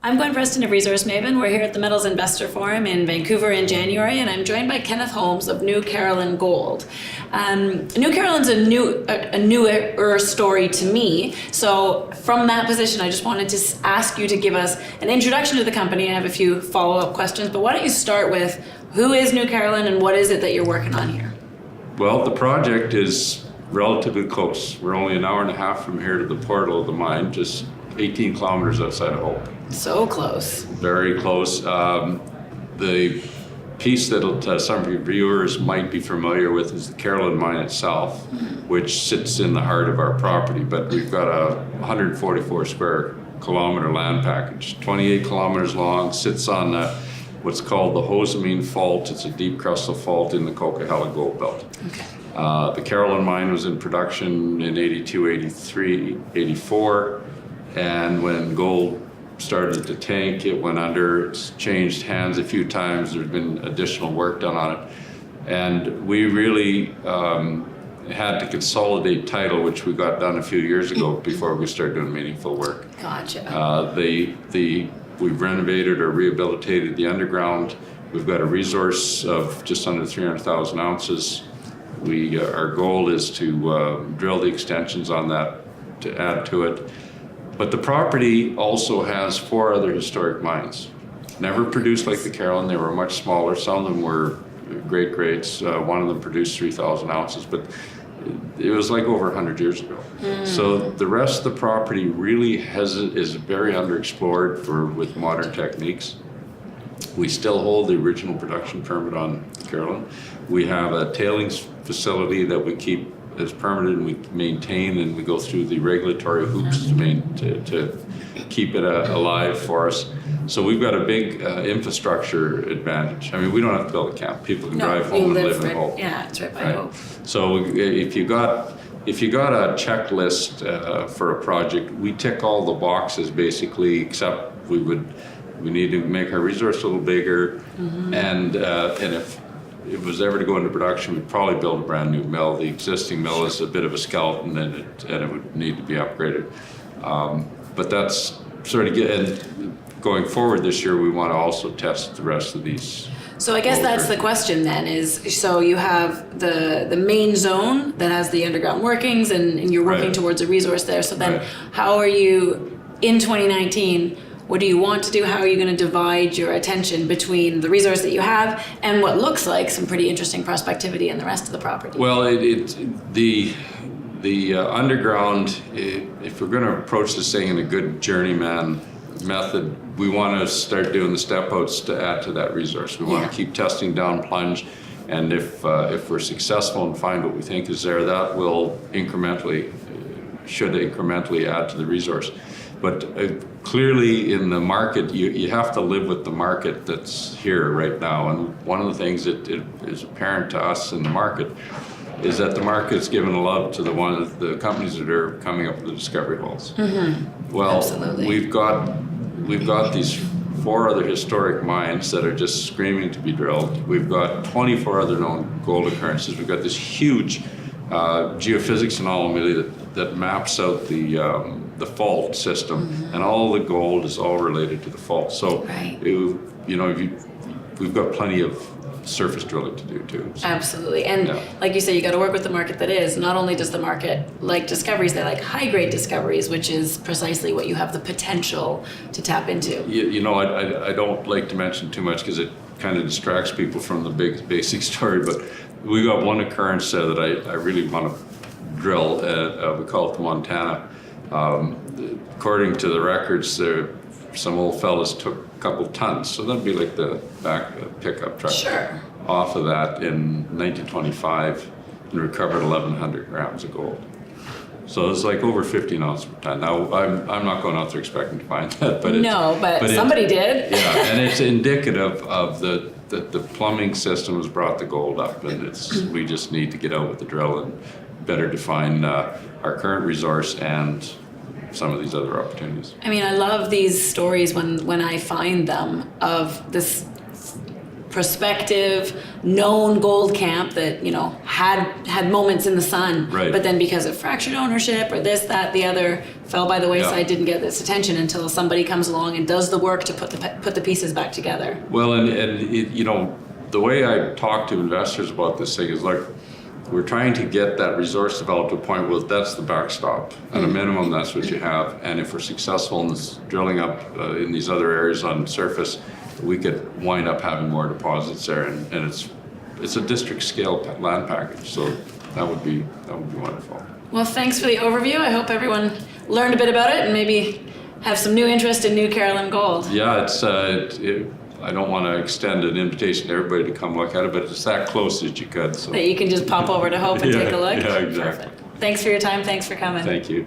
I'm Gwen Preston of Resource Maven. We're here at the Metals Investor Forum in Vancouver in January, and I'm joined by Kenneth Holmes of New Carolyn Gold. New Carolyn's a newer story to me, so from that position, I just wanted to ask you to give us an introduction to the company. I have a few follow-up questions, but why don't you start with who is New Carolyn and what is it that you're working on here? Well, the project is relatively close. We're only an hour and a half from here to the portal of the mine, just 18 kilometers outside of Hope. So close. Very close. The piece that some of your viewers might be familiar with is the Carolyn mine itself, which sits in the heart of our property. But we've got a 144 square kilometer land package, 28 kilometers long, sits on what's called the Hosamine Fault. It's a deep crustal fault in the Coquihalla Gold Belt. Okay. The Carolyn mine was in production in 82, 83, 84, and when gold started to tank, it went under. It's changed hands a few times. There's been additional work done on it, and we really had to consolidate title, which we got done a few years ago before we started doing meaningful work. Gotcha. We've renovated or rehabilitated the underground. We've got a resource of just under 300,000 ounces. Our goal is to drill the extensions on that to add to it. But the property also has 4 other historic mines. Never produced like the Carolyn. They were much smaller. Some of them were great grades. One of them produced 3,000 ounces, but it was like over 100 years ago. So the rest of the property really is very underexplored with modern techniques. We still hold the original production permit on Carolyn. We have a tailings facility that we keep as permitted, and we maintain, and we go through the regulatory hoops to keep it alive for us. So we've got a big infrastructure advantage. I mean, we don't have to build a camp. People can drive home and live in Hope. Yeah, it's right by Hope. So if you got a checklist for a project, we tick all the boxes basically, except we need to make our resource a little bigger, and if it was ever to go into production, we'd probably build a brand new mill. The existing mill is a bit of a skeleton, and it would need to be upgraded. But that's sort of and going forward this year, we want to also test the rest of these. So I guess that's the question then is, so you have the main zone that has the underground workings, and you're working towards a resource there. So then how are you, in 2019, what do you want to do? How are you going to divide your attention between the resource that you have and what looks like some pretty interesting prospectivity in the rest of the property? Well, the underground, if we're going to approach this thing in a good journeyman method, we want to start doing the step outs to add to that resource. We want to keep testing down plunge, and if we're successful and find what we think is there, that will should incrementally add to the resource. But clearly in the market, you have to live with the market that's here right now. And one of the things that is apparent to us in the market is that the market's given a love to the companies that are coming up with the discovery holes. Well, absolutely. We've got these 4 other historic mines that are just screaming to be drilled. We've got 24 other known gold occurrences. We've got this huge geophysics anomaly that maps out the fault system, and all the gold is all related to the fault. So, we've got plenty of surface drilling to do too. So. Absolutely, and like you say, you got to work with the market that is. Not only does the market like discoveries, they like high-grade discoveries, which is precisely what you have the potential to tap into. I don't like to mention too much because it kind of distracts people from the big basic story, but we got one occurrence that I really want to drill. We call it the Montana. According to the records, some old fellas took a couple tons, so that'd be like the back pickup truck off of that in 1925, and recovered 1,100 grams of gold. So it's like over 15 ounces per ton. Now I'm not going out there expecting to find that, but somebody did. Yeah, and it's indicative of the plumbing system has brought the gold up, and we just need to get out with the drill and better define our current resource and some of these other opportunities. I mean, I love these stories when I find them of this prospective, known gold camp that, you know, had moments in the sun, Right. but then because of fractured ownership or this, that, the other, fell by the wayside, Yeah. didn't get this attention until somebody comes along and does the work to put the pieces back together. Well, and it, you know, the way I talk to investors about this thing is, look, we're trying to get that resource developed to a point where that's the backstop. At a minimum, that's what you have. And if we're successful in this drilling up in these other areas on surface, we could wind up having more deposits there. And it's a district scale land package. So that would be wonderful. Well, thanks for the overview. I hope everyone learned a bit about it and maybe have some new interest in New Carolyn Gold. Yeah, I don't want to extend an invitation to everybody to come look at it, but it's that close that you could. So. That you can just pop over to Hope and Yeah, take a look. yeah, exactly. Perfect. Thanks for your time. Thanks for coming. Thank you.